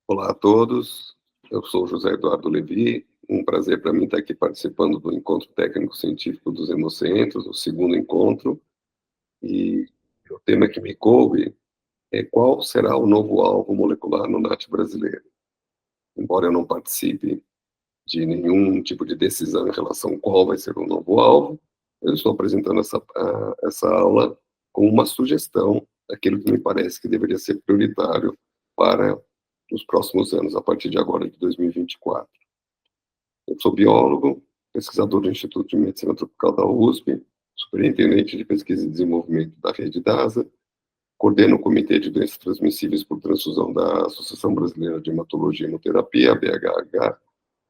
Olá a todos, eu sou José Eduardo Levi, um prazer para mim estar aqui participando do Encontro Técnico-Científico dos Hemocentros, o segundo encontro, e o tema que me coube é qual será o novo alvo molecular no NAT brasileiro. Embora eu não participe de nenhum tipo de decisão em relação a qual vai ser o novo alvo, eu estou apresentando essa aula com uma sugestão daquilo que me parece que deveria ser prioritário para os próximos anos, a partir de agora, de 2024. Eu sou biólogo, pesquisador do Instituto de Medicina Tropical da USP, superintendente de pesquisa e desenvolvimento da rede DASA, coordeno o Comitê de Doenças Transmissíveis por Transfusão da Associação Brasileira de Hematologia e Hemoterapia, a BHH.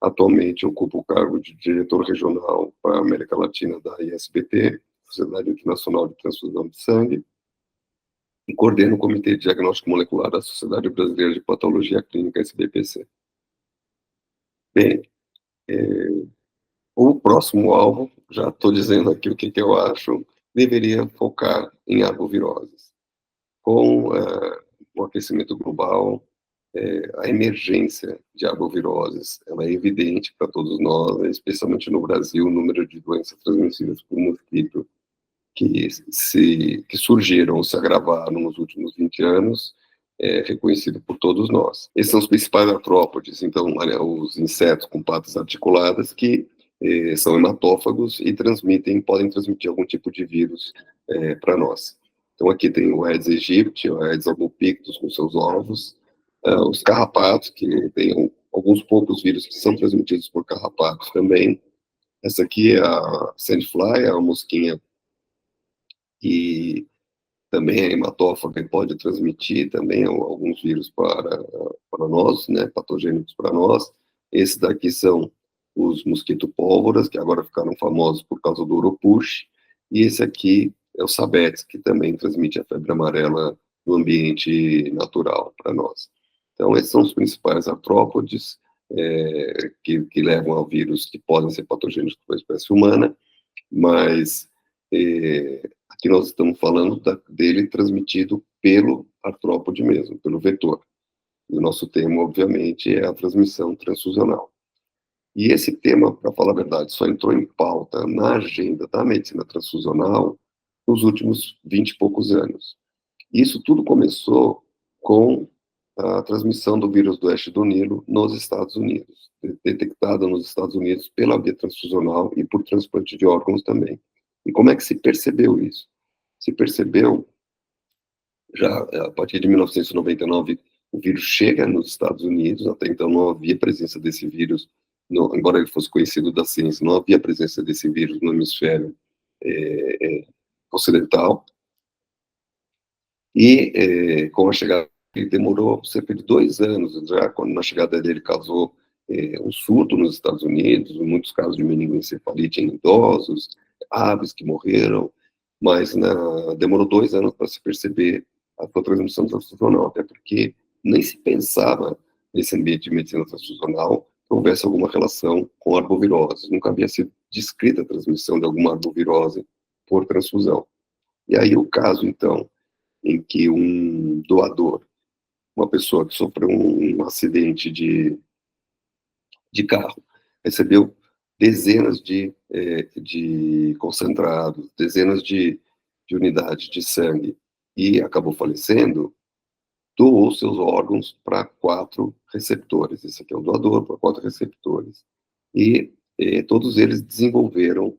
Atualmente ocupo o cargo de diretor regional para a América Latina da ISBT, Sociedade Internacional de Transfusão de Sangue, e coordeno o Comitê de Diagnóstico Molecular da Sociedade Brasileira de Patologia Clínica, SBPC. Bem, o próximo alvo, já estou dizendo aqui o que eu acho, deveria focar em arboviroses. Com o aquecimento global, a emergência de arboviroses, ela é evidente para todos nós, especialmente no Brasil, o número de doenças transmissíveis por mosquito que surgiram ou se agravaram nos últimos 20 anos, é reconhecido por todos nós. Esses são os principais artrópodes, então, os insetos com patas articuladas que são hematófagos e podem transmitir algum tipo de vírus para nós. Então, aqui tem o Aedes aegypti, o Aedes albopictus com seus ovos, os carrapatos, que tem alguns poucos vírus que são transmitidos por carrapatos também. Essa aqui é a sandfly, a mosquinha que também é hematófaga e pode transmitir também alguns vírus para nós, né, patogênicos para nós. Esses daqui são os mosquito-pólvoras, que agora ficaram famosos por causa do urupuxe, e esse aqui é o Sabetes, que também transmite a febre amarela no ambiente natural para nós. Então, esses são os principais artrópodes que levam a vírus que podem ser patogênicos para a espécie humana, mas aqui nós estamos falando dele transmitido pelo artrópode mesmo, pelo vetor. E o nosso tema, obviamente, é a transmissão transfusional. E esse tema, para falar a verdade, só entrou em pauta na agenda da medicina transfusional nos últimos 20 e poucos anos. Isso tudo começou com a transmissão do vírus do oeste do Nilo nos Estados Unidos, detectada nos Estados Unidos pela via transfusional e por transplante de órgãos também. E como é que se percebeu isso? Se percebeu, já a partir de 1999, o vírus chega nos Estados Unidos, até então não havia presença desse vírus, embora ele fosse conhecido da ciência, não havia presença desse vírus no hemisfério ocidental, e com a chegada, ele demorou cerca de 2 anos, já quando na chegada dele causou um surto nos Estados Unidos, muitos casos de meningoencefalite em idosos, aves que morreram, mas demorou 2 anos para se perceber a sua transmissão transfusional, até porque nem se pensava nesse ambiente de medicina transfusional que houvesse alguma relação com arbovirose. Nunca havia sido descrita a transmissão de alguma arbovirose por transfusão. E aí o caso, então, em que um doador, uma pessoa que sofreu um acidente de carro, recebeu dezenas de concentrados, dezenas de unidades de sangue e acabou falecendo, doou seus órgãos para 4 receptores. Esse aqui é o doador, para 4 receptores. E todos eles desenvolveram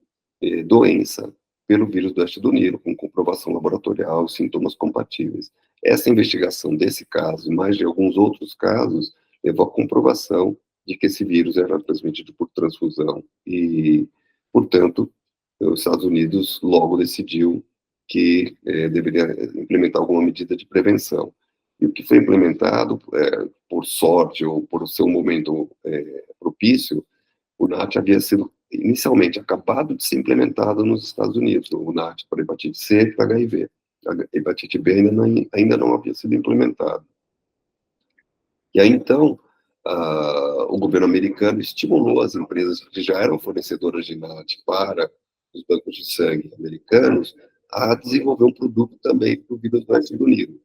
doença pelo vírus do oeste do Nilo, com comprovação laboratorial, sintomas compatíveis. Essa investigação desse caso, e mais de alguns outros casos, levou à comprovação de que esse vírus era transmitido por transfusão. E, portanto, os Estados Unidos logo decidiu que deveria implementar alguma medida de prevenção. E o que foi implementado, por sorte ou por seu momento propício, o NAT havia sido inicialmente acabado de ser implementado nos Estados Unidos, o NAT para hepatite C e para HIV. A hepatite B ainda não havia sido implementado. E aí, então, o governo americano estimulou as empresas que já eram fornecedoras de NAT para os bancos de sangue americanos a desenvolver um produto também para o vírus do oeste do Nilo.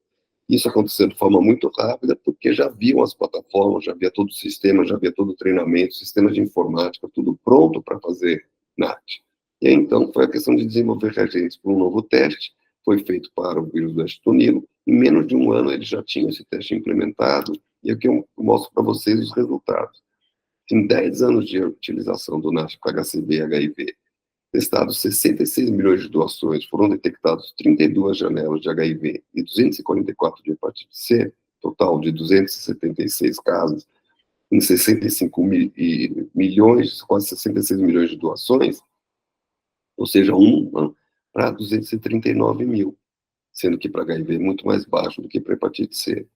Isso aconteceu de forma muito rápida, porque já haviam as plataformas, já havia todo o sistema, já havia todo o treinamento, sistemas de informática, tudo pronto para fazer NAT. E aí, então, foi a questão de desenvolver reagentes para um novo teste, foi feito para o vírus do West do Nilo, em menos de um ano eles já tinham esse teste implementado, e aqui eu mostro para vocês os resultados. Em 10 anos de utilização do NAT para HCV e HIV, testados 66 milhões de doações, foram detectados 32 janelas de HIV e 244 de hepatite C, total de 276 casos, em 65 milhões, quase 66 milhões de doações, ou seja, para 239 mil, sendo que para HIV é muito mais baixo do que para hepatite C.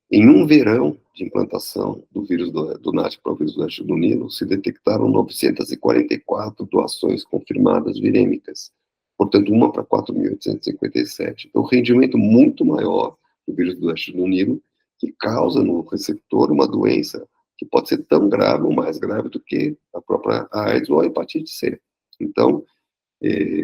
Em um verão de implantação do vírus do NAT para o vírus do West do Nilo, se detectaram 944 doações confirmadas virêmicas, portanto, uma para 4.857. Então, rendimento muito maior do vírus do West do Nilo, que causa no receptor uma doença que pode ser tão grave ou mais grave do que a própria AIDS ou a hepatite C. Então,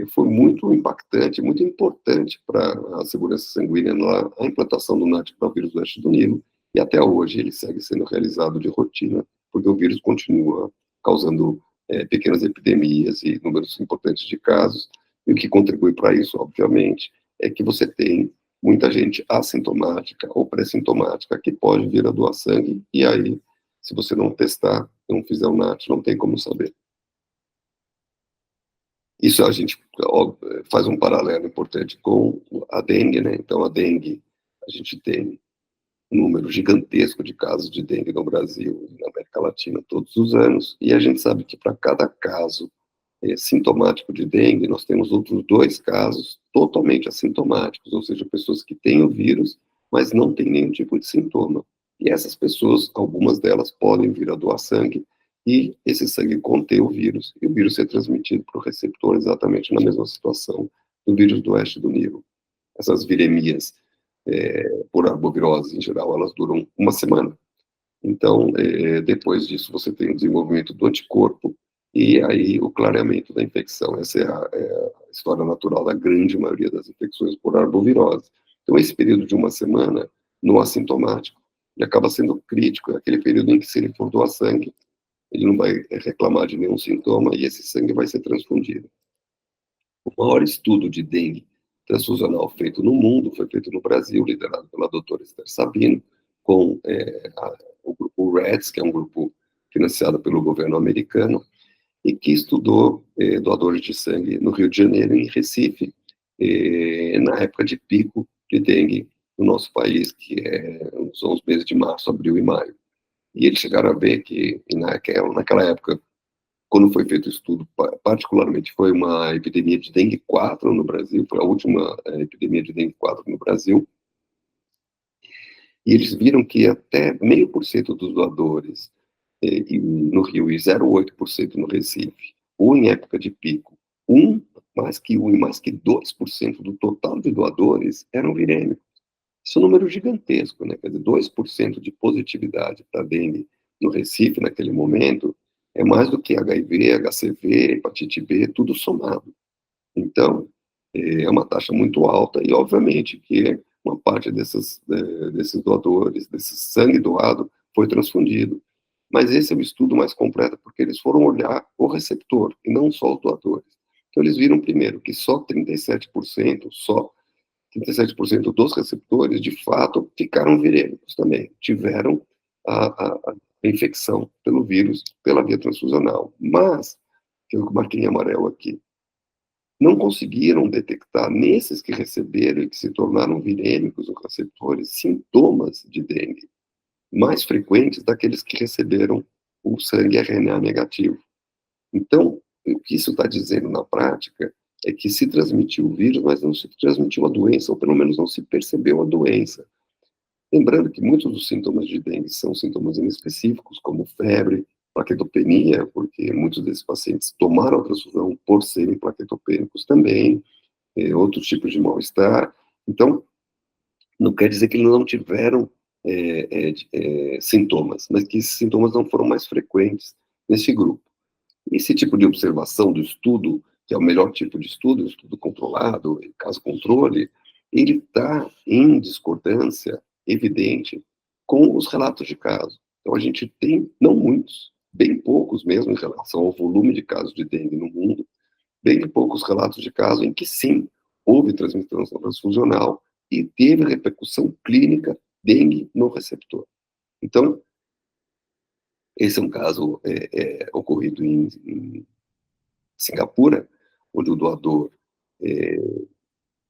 foi muito impactante, muito importante para a segurança sanguínea a implantação do NAT para o vírus do West do Nilo, e até hoje ele segue sendo realizado de rotina, porque o vírus continua causando pequenas epidemias e números importantes de casos, e o que contribui para isso, obviamente, é que você tem muita gente assintomática ou pré-sintomática que pode vir a doar sangue, e aí, se você não testar, não fizer o NAT, não tem como saber. Isso a gente faz um paralelo importante com a dengue, né? Então, a dengue, a gente tem um número gigantesco de casos de dengue no Brasil e na América Latina todos os anos, e a gente sabe que para cada caso sintomático de dengue, nós temos outros 2 casos totalmente assintomáticos, ou seja, pessoas que têm o vírus, mas não têm nenhum tipo de sintoma. E essas pessoas, algumas delas podem vir a doar sangue, e esse sangue contém o vírus, e o vírus ser transmitido para o receptor exatamente na mesma situação do vírus do West do Nilo. Essas viremias por arbovirose, em geral, elas duram uma semana. Então, depois disso, você tem o desenvolvimento do anticorpo e aí o clareamento da infecção. Essa é a história natural da grande maioria das infecções por arbovirose. Então, esse período de uma semana, no assintomático, ele acaba sendo crítico, é aquele período em que, se ele for doar sangue, ele não vai reclamar de nenhum sintoma e esse sangue vai ser transfundido. O maior estudo de dengue transfusional feito no mundo foi feito no Brasil, liderado pela doutora Esther Sabino, com o grupo REDS, que é um grupo financiado pelo governo americano, e que estudou doadores de sangue no Rio de Janeiro e em Recife, na época de pico de dengue no nosso país, que são os meses de março, abril e maio. E eles chegaram a ver que, naquela época, quando foi feito o estudo, particularmente foi uma epidemia de dengue 4 no Brasil, foi a última epidemia de dengue 4 no Brasil, e eles viram que até 0,5% dos doadores no Rio e 0,8% no Recife, ou em época de pico, mais que 1 e mais que 2% do total de doadores eram virêmicos. Isso é um número gigantesco, né? Quer dizer, 2% de positividade para dengue no Recife, naquele momento, é mais do que HIV, HCV, hepatite B, tudo somado. Então, é uma taxa muito alta e, obviamente, que uma parte desses doadores, desse sangue doado, foi transfundido. Mas esse é o estudo mais completo, porque eles foram olhar o receptor, e não só os doadores. Então, eles viram, primeiro, que só 37% dos receptores, de fato, ficaram virêmicos também, tiveram a infecção pelo vírus pela via transfusional. Mas, que eu marquei em amarelo aqui, não conseguiram detectar nesses que receberam e que se tornaram virêmicos os receptores sintomas de dengue mais frequentes daqueles que receberam o sangue RNA negativo. Então, o que isso está dizendo na prática é que se transmitiu o vírus, mas não se transmitiu a doença, ou pelo menos não se percebeu a doença. Lembrando que muitos dos sintomas de dengue são sintomas inespecíficos, como febre, plaquetopenia, porque muitos desses pacientes tomaram a transfusão por serem plaquetopênicos também, outros tipos de mal-estar. Então, não quer dizer que eles não tiveram sintomas, mas que esses sintomas não foram mais frequentes nesse grupo. Esse tipo de observação do estudo, que é o melhor tipo de estudo, estudo controlado, caso controle, ele está em discordância evidente com os relatos de caso. Então, a gente tem, não muitos, bem poucos mesmo em relação ao volume de casos de dengue no mundo, bem poucos relatos de casos em que, sim, houve transmissão transfusional e teve repercussão clínica dengue no receptor. Então, esse é um caso ocorrido em Singapura, onde o doador,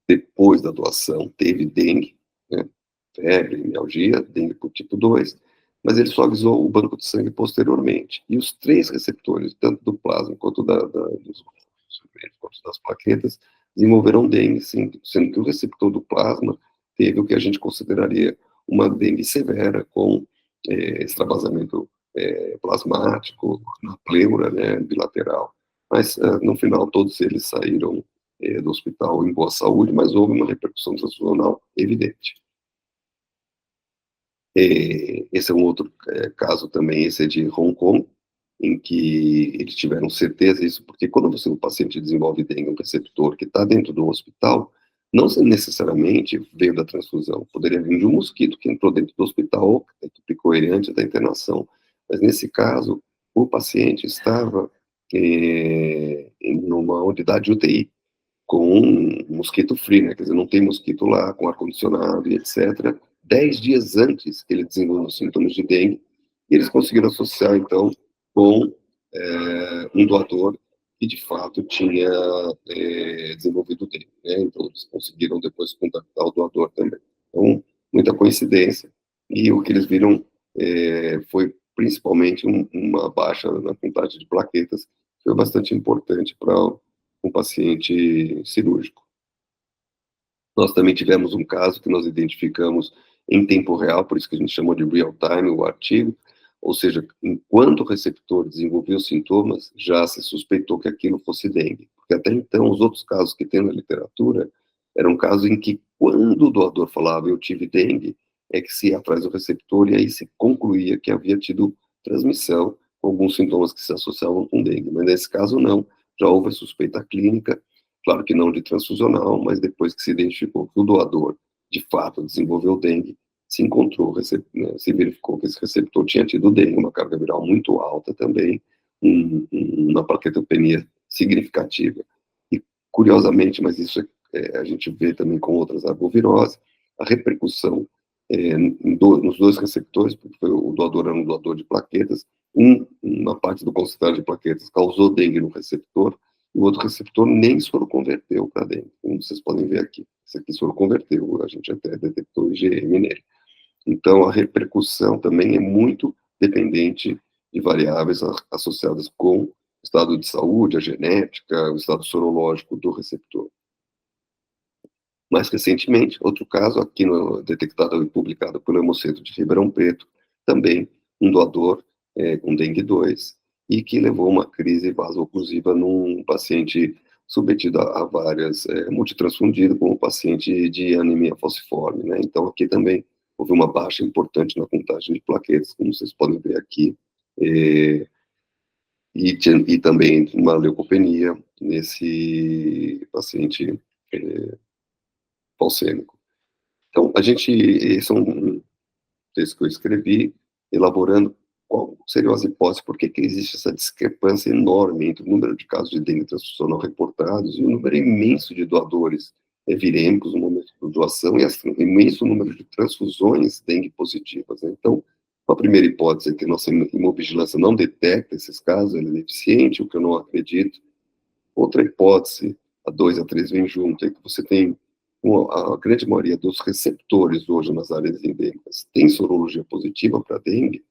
depois da doação, teve dengue, né, febre, mialgia, dengue por tipo 2, mas ele só avisou o banco de sangue posteriormente. E os 3 receptores, tanto do plasma quanto dos quanto das plaquetas, desenvolveram dengue, sim, sendo que o receptor do plasma teve o que a gente consideraria uma dengue severa, com extravasamento plasmático na pleura, né, bilateral. Mas, no final, todos eles saíram do hospital em boa saúde, mas houve uma repercussão transfusional evidente. Esse é um outro caso também, esse é de Hong Kong, em que eles tiveram certeza disso, porque quando o paciente desenvolve dengue, um receptor que está dentro do hospital, não necessariamente veio da transfusão, poderia vir de um mosquito que entrou dentro do hospital, que picou ele antes da internação. Mas nesse caso, o paciente estava em uma unidade de UTI, com um mosquito free, né? Quer dizer, não tem mosquito lá, com ar-condicionado e etc. 10 dias antes que ele desenvolveu os sintomas de dengue, e eles conseguiram associar, então, com um doador que, de fato, tinha desenvolvido dengue, né? Então, eles conseguiram depois contactar o doador também. Então, muita coincidência, e o que eles viram foi principalmente uma baixa na contagem de plaquetas, que foi bastante importante para um paciente cirúrgico. Nós também tivemos um caso que nós identificamos em tempo real, por isso que a gente chamou de real time o artigo, ou seja, enquanto o receptor desenvolvia os sintomas, já se suspeitou que aquilo fosse dengue. Porque até então, os outros casos que tem na literatura eram casos em que, quando o doador falava eu tive dengue, é que se ia atrás do receptor e aí se concluía que havia tido transmissão com alguns sintomas que se associavam com dengue. Mas nesse caso, não. Já houve a suspeita clínica, claro que não de transfusional, mas depois que se identificou que o doador, de fato, desenvolveu dengue, se encontrou, né, se verificou que esse receptor tinha tido dengue, uma carga viral muito alta também, uma plaquetopenia significativa. E, curiosamente, mas isso a gente vê também com outras arboviroses, a repercussão nos 2 receptores, porque o doador era um doador de plaquetas, uma parte do concentrado de plaquetas causou dengue no receptor, e o outro receptor nem soro converteu para dengue, como vocês podem ver aqui. Esse aqui soro converteu, a gente até detectou IgM nele. Então, a repercussão também é muito dependente de variáveis associadas com o estado de saúde, a genética, o estado sorológico do receptor. Mais recentemente, outro caso aqui detectado e publicado pelo Hemocentro de Ribeirão Preto, também um doador com dengue 2, e que levou a uma crise vaso-oclusiva num paciente submetido a várias, multitransfundido, como paciente de anemia falciforme, né? Então, aqui também houve uma baixa importante na contagem de plaquetas, como vocês podem ver aqui, e também uma leucopenia nesse paciente falcêmico. Então, esse é um texto que eu escrevi, elaborando qual seriam as hipóteses, por que existe essa discrepância enorme entre o número de casos de dengue transfusional reportados e o número imenso de doadores virêmicos no momento da doação e o imenso número de transfusões dengue positivas, né? Então, a primeira hipótese é que a nossa imunovigilância não detecta esses casos, ela é deficiente, o que eu não acredito. Outra hipótese, a 2 e a 3 vem junto, é que você tem a grande maioria dos receptores hoje nas áreas endêmicas tem sorologia positiva para dengue,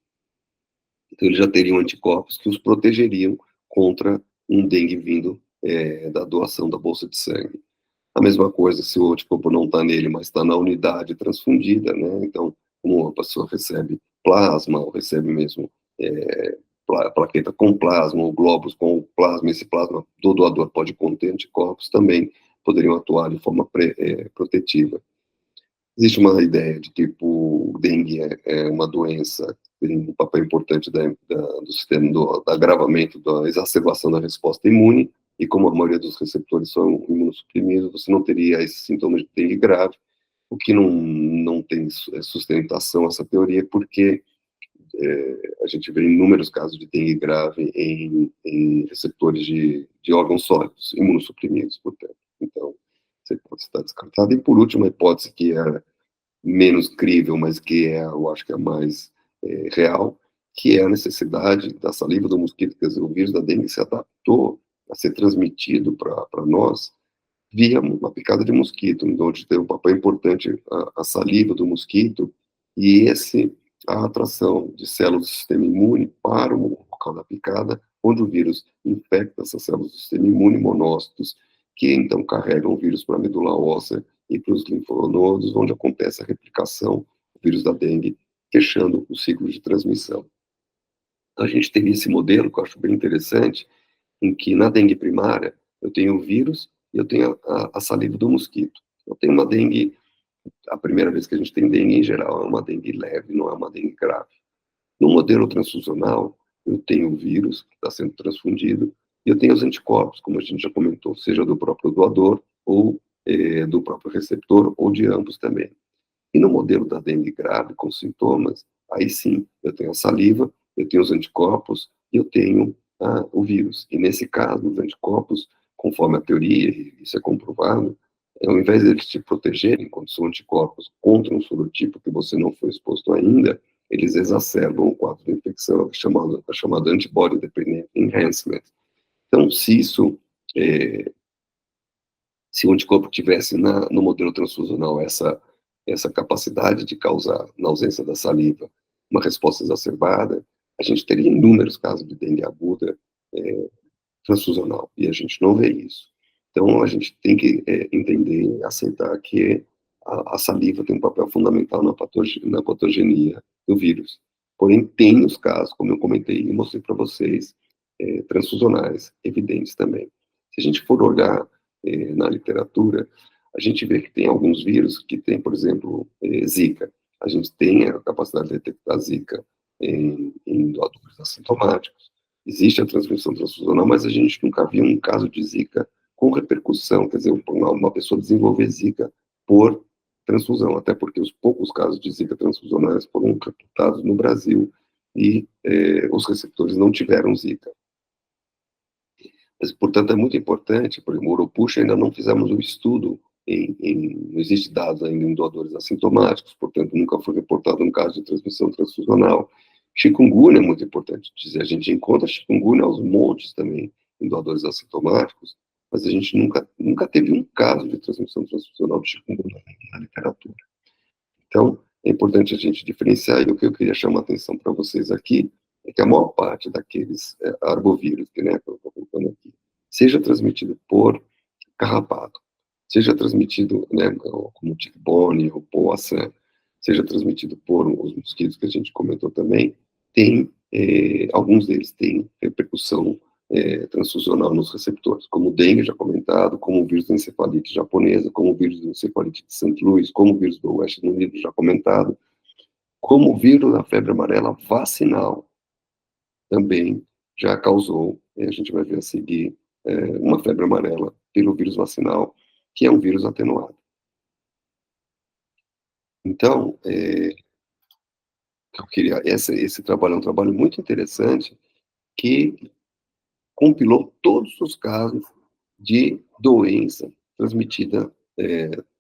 então eles já teriam anticorpos que os protegeriam contra um dengue vindo da doação da bolsa de sangue. A mesma coisa se o anticorpo não está nele, mas está na unidade transfundida, né? Então, como a pessoa recebe plasma, ou recebe mesmo plaqueta com plasma, ou glóbulos com plasma, esse plasma do doador pode conter anticorpos, também poderiam atuar de forma protetiva. Existe uma ideia de que o dengue é uma doença que tem um papel importante do sistema, do agravamento, da exacerbação da resposta imune, e como a maioria dos receptores são imunossuprimidos, você não teria esses sintomas de dengue grave, o que não tem sustentação essa teoria, porque a gente vê inúmeros casos de dengue grave em receptores de órgãos sólidos, imunossuprimidos, portanto. Então, você pode estar descartado. E, por último, a hipótese que é menos crível, mas que eu acho que é a mais real, que é a necessidade da saliva do mosquito, quer dizer, o vírus da dengue se adaptou a ser transmitido para nós via uma picada de mosquito, onde tem um papel importante a saliva do mosquito e a atração de células do sistema imune para o local da picada, onde o vírus infecta essas células do sistema imune, monócitos, que então carregam o vírus para a medula óssea e para os linfonodos, onde acontece a replicação do vírus da dengue, fechando o ciclo de transmissão. Então, a gente teria esse modelo, que eu acho bem interessante, em que na dengue primária eu tenho o vírus e eu tenho a saliva do mosquito. Eu tenho uma dengue, a primeira vez que a gente tem dengue em geral é uma dengue leve, não é uma dengue grave. No modelo transfusional, eu tenho o vírus que está sendo transfundido e eu tenho os anticorpos, como a gente já comentou, seja do próprio doador ou do próprio receptor ou de ambos também. E no modelo da dengue grave, com sintomas, aí sim, eu tenho a saliva, eu tenho os anticorpos e eu tenho o vírus. E nesse caso, os anticorpos, conforme a teoria, e isso é comprovado, ao invés de eles te protegerem quando são anticorpos contra um sorotipo que você não foi exposto ainda, eles exacerbam o quadro de infecção, a chamada antibody dependent enhancement. Então, se o anticorpo tivesse no modelo transfusional essa capacidade de causar, na ausência da saliva, uma resposta exacerbada, a gente teria inúmeros casos de dengue aguda transfusional, e a gente não vê isso. Então, a gente tem que entender e aceitar que a saliva tem um papel fundamental na patogenia do vírus. Porém, tem os casos, como eu comentei e mostrei para vocês, transfusionais, evidentes também. Se a gente for olhar na literatura, a gente vê que tem alguns vírus que tem, por exemplo, Zika. A gente tem a capacidade de detectar Zika em doadores assintomáticos. Existe a transmissão transfusional, mas a gente nunca viu um caso de Zika com repercussão, quer dizer, uma pessoa desenvolver Zika por transfusão, até porque os poucos casos de Zika transfusionais foram captados no Brasil e os receptores não tiveram Zika. Mas, portanto, é muito importante, por exemplo, o Uropuxa ainda não fizemos o estudo, não existe dados ainda em doadores assintomáticos, portanto, nunca foi reportado um caso de transmissão transfusional. Chikungunya é muito importante dizer, a gente encontra chikungunya aos montes também em doadores assintomáticos, mas a gente nunca teve um caso de transmissão transfusional de chikungunya na literatura. Então, é importante a gente diferenciar, e o que eu queria chamar a atenção para vocês aqui é que a maior parte daqueles arbovírus, que eu estou colocando aqui, seja transmitido por carrapato, seja transmitido como tick-borne ou poaça, seja transmitido por os mosquitos que a gente comentou também, alguns deles têm repercussão transfusional nos receptores, como o dengue, já comentado, como o vírus da encefalite japonesa, como o vírus da encefalite de St. Louis, como o vírus do West Nile, já comentado, como o vírus da febre amarela vacinal também já causou, a gente vai ver a seguir, uma febre amarela pelo vírus vacinal, que é um vírus atenuado. Então, esse trabalho é um trabalho muito interessante, que compilou todos os casos de doença transmitida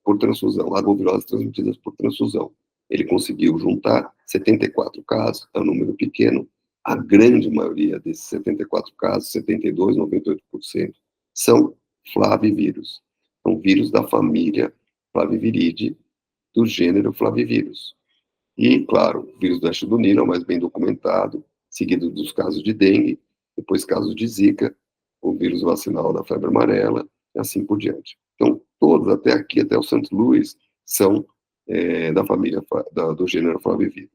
por transfusão, arboviroses transmitidas por transfusão. Ele conseguiu juntar 74 casos, é um número pequeno, a grande maioria desses 74 casos, 72, 98%, são flavivírus. São vírus da família Flaviviridae, do gênero Flavivírus. E, claro, o vírus do West do Nilo é o mais bem documentado, seguido dos casos de dengue, depois casos de Zika, o vírus vacinal da febre amarela, e assim por diante. Então, todos, até aqui, até o St. Louis, são da família, do gênero Flavivírus.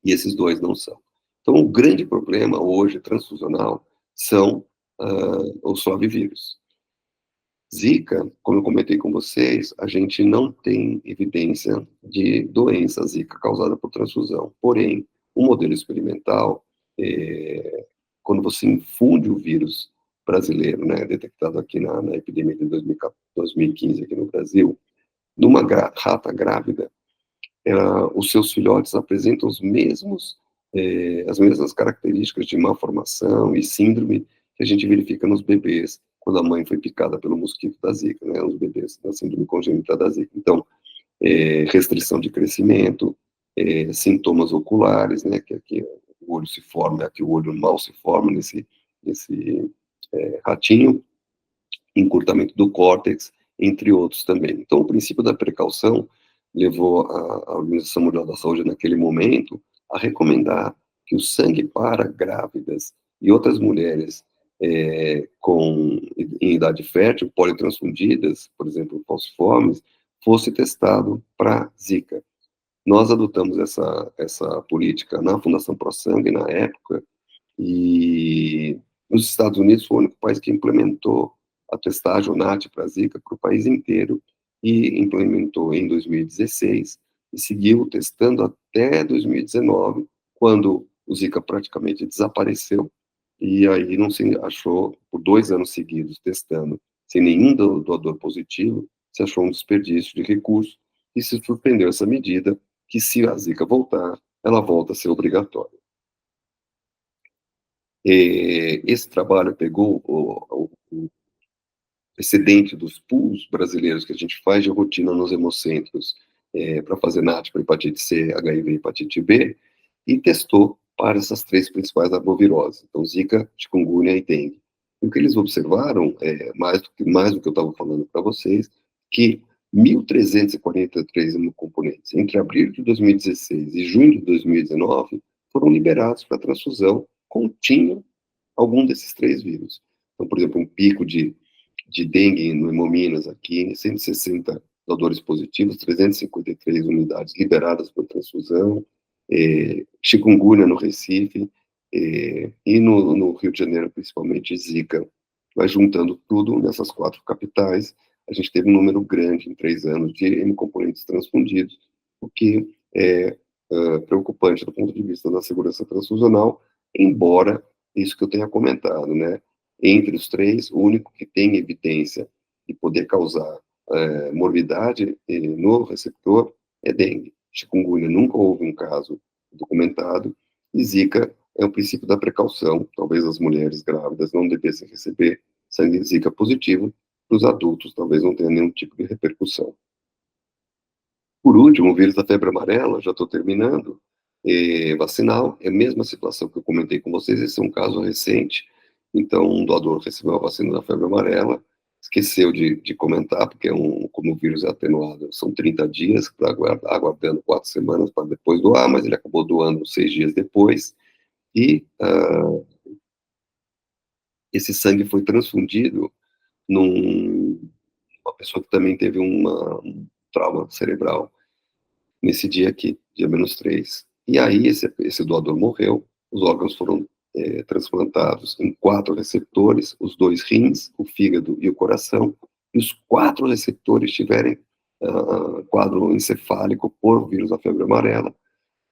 E esses dois não são. Então, o grande problema hoje, transfusional, são os flavivírus. Zika, como eu comentei com vocês, a gente não tem evidência de doença Zika causada por transfusão. Porém, o modelo experimental, quando você infunde o vírus brasileiro, né, detectado aqui na epidemia de 2015 aqui no Brasil, numa rata grávida, os seus filhotes apresentam as mesmas características de malformação e síndrome que a gente verifica nos bebês quando a mãe foi picada pelo mosquito da Zika, né, os bebês da síndrome congênita da Zika. Então, restrição de crescimento, sintomas oculares, né, que aqui o olho se forma, aqui o olho mal se forma nesse ratinho, encurtamento do córtex, entre outros também. Então, o princípio da precaução levou a Organização Mundial da Saúde, naquele momento, a recomendar que o sangue para grávidas e outras mulheres em idade fértil, politransfundidas, por exemplo, falciformes, fosse testado para Zika. Nós adotamos essa política na Fundação ProSangue, na época, e nos Estados Unidos foi o único país que implementou a testagem, o NAT para Zika, para o país inteiro, e implementou em 2016, e seguiu testando até 2019, quando o Zika praticamente desapareceu, e aí não se achou, por 2 anos seguidos, testando, sem nenhum doador positivo, se achou um desperdício de recursos, e se suspendeu essa medida, que se a Zika voltar, ela volta a ser obrigatória. Esse trabalho pegou o excedente dos pools brasileiros que a gente faz de rotina nos hemocentros para fazer NAT para hepatite C, HIV e hepatite B, e testou para essas 3 principais arboviroses, então Zika, chikungunya e dengue. E o que eles observaram, mais do que eu estava falando para vocês, que 1.343 hemocomponentes entre abril de 2016 e junho de 2019 foram liberados para transfusão continha algum desses 3 vírus. Então, por exemplo, um pico de dengue no Hemominas aqui, 160 doadores positivos, 353 unidades liberadas por transfusão, chikungunya no Recife, e no Rio de Janeiro, principalmente, Zika. Mas juntando tudo nessas 4 capitais, a gente teve um número grande em 3 anos de hemocomponentes transfundidos, o que é preocupante do ponto de vista da segurança transfusional, embora isso que eu tenha comentado, né? Entre os 3, o único que tem evidência de poder causar morbidade no receptor é dengue. Chikungunya nunca houve um caso documentado, e Zika é o princípio da precaução. Talvez as mulheres grávidas não devessem receber sangue Zika positivo, para os adultos talvez não tenha nenhum tipo de repercussão. Por último, o vírus da febre amarela, já estou terminando, vacinal, é a mesma situação que eu comentei com vocês, esse é um caso recente. Então, um doador recebeu a vacina da febre amarela, esqueceu de comentar, porque como o vírus é atenuado, são 30 dias, aguardando 4 semanas para depois doar, mas ele acabou doando 6 dias depois, e esse sangue foi transfundido numa pessoa que também teve um trauma cerebral, nesse dia aqui, dia -3. E aí esse doador morreu, os órgãos foram transplantados em 4 receptores, os 2 rins, o fígado e o coração, e os 4 receptores tiverem quadro encefálico por vírus da febre amarela.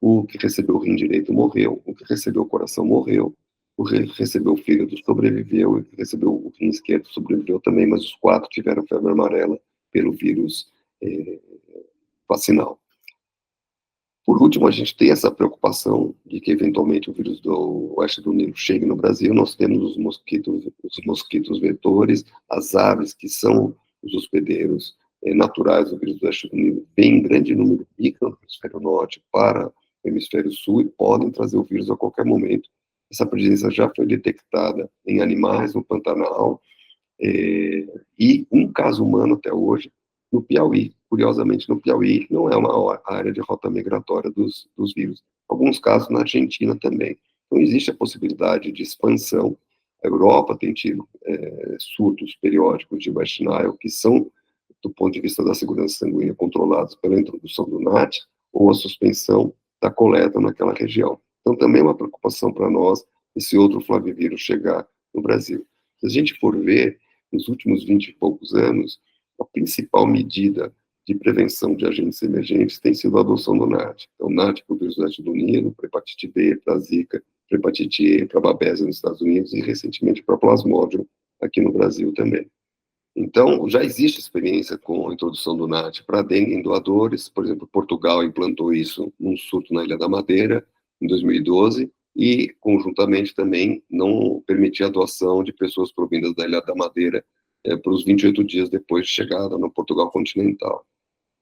O que recebeu o rim direito morreu, o que recebeu o coração morreu, o que recebeu o fígado sobreviveu, e o que recebeu o rim esquerdo sobreviveu também, mas os 4 tiveram febre amarela pelo vírus vacinal. Por último, a gente tem essa preocupação de que, eventualmente, o vírus do Oeste do Nilo chegue no Brasil. Nós temos os mosquitos vetores, as aves, que são os hospedeiros naturais do vírus do Oeste do Nilo, vêm em grande número, migram do hemisfério norte para o hemisfério sul e podem trazer o vírus a qualquer momento. Essa presença já foi detectada em animais no Pantanal, e um caso humano até hoje no Piauí. Curiosamente, no Piauí não é uma área de rota migratória dos vírus. Alguns casos na Argentina também. Então, existe a possibilidade de expansão. A Europa tem tido surtos periódicos de West Nile, que são, do ponto de vista da segurança sanguínea, controlados pela introdução do NAT ou a suspensão da coleta naquela região. Então, também é uma preocupação para nós esse outro flavivírus chegar no Brasil. Se a gente for ver, nos últimos 20 e poucos anos, a principal medida de prevenção de agentes emergentes tem sido a adoção do NAT. Então, NAT para o vírus do Nilo, para hepatite B, para Zika, para hepatite E, para Babésia nos Estados Unidos e, recentemente, para Plasmodium aqui no Brasil também. Então, já existe experiência com a introdução do NAT para dengue em doadores. Por exemplo, Portugal implantou isso num surto na Ilha da Madeira, em 2012, e, conjuntamente, também não permitia a doação de pessoas provindas da Ilha da Madeira para os 28 dias depois de chegada no Portugal continental.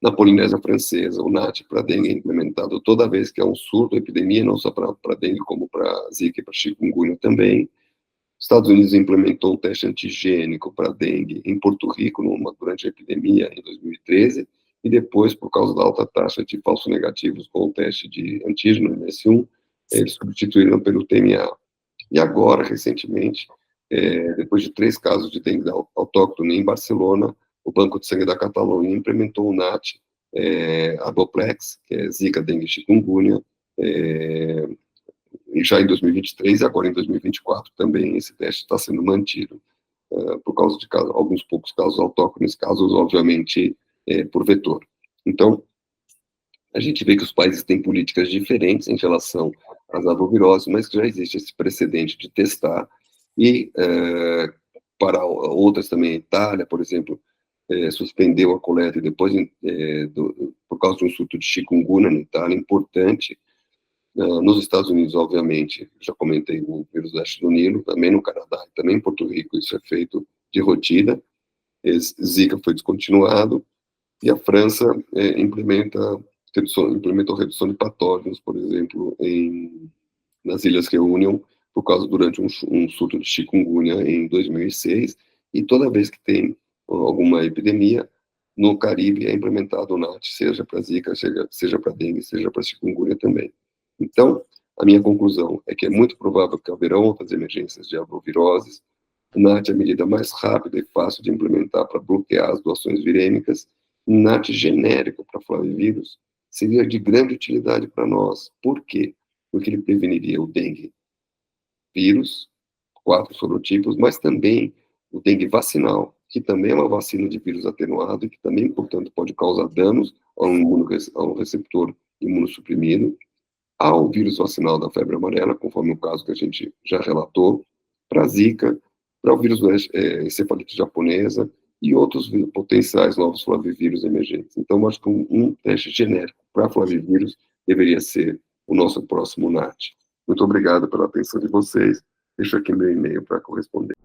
Na Polinésia Francesa, o NAT para dengue é implementado toda vez que há um surto, epidemia, não só para dengue, como para zika e para chikungunya também. Estados Unidos implementou um teste antigênico para dengue em Porto Rico durante a epidemia em 2013, e depois, por causa da alta taxa de falsos negativos com o teste de antígeno MS1, eles substituíram pelo TMA. E agora, recentemente, depois de 3 casos de dengue autóctone em Barcelona, o Banco de Sangue da Catalunha implementou o NAT, a Boplex, que é Zika, dengue e chikungunya, e já em 2023 e agora em 2024 também esse teste está sendo mantido, por causa de alguns poucos casos autóctones, casos, obviamente, por vetor. Então, a gente vê que os países têm políticas diferentes em relação às arboviroses, mas que já existe esse precedente de testar, e para outras também, a Itália, por exemplo, suspendeu a coleta e depois, por causa de um surto de chikungunya na Itália, importante. Nos Estados Unidos, obviamente, já comentei o vírus leste do Nilo, também no Canadá, também em Porto Rico, isso é feito de rotina. Zika foi descontinuado, e a França implementou redução de patógenos, por exemplo, nas Ilhas Reunion, durante um surto de chikungunya em 2006, e toda vez que tem alguma epidemia, no Caribe é implementado o NAT, seja para Zika, seja para dengue, seja para chikungunya também. Então, a minha conclusão é que é muito provável que haverão outras emergências de arboviroses. O NAT é a medida mais rápida e fácil de implementar para bloquear as doações virêmicas. O NAT genérico para flavivírus seria de grande utilidade para nós. Por quê? Porque ele preveniria o dengue vírus, 4 sorotipos, mas também o dengue vacinal, que também é uma vacina de vírus atenuado e que também, portanto, pode causar danos ao receptor imunossuprimido, ao vírus vacinal da febre amarela, conforme o caso que a gente já relatou, para a Zika, para o vírus encefalite japonesa e outros potenciais novos flavivírus emergentes. Então, acho que um teste genérico para flavivírus deveria ser o nosso próximo NAT. Muito obrigado pela atenção de vocês. Deixo aqui meu e-mail para corresponder.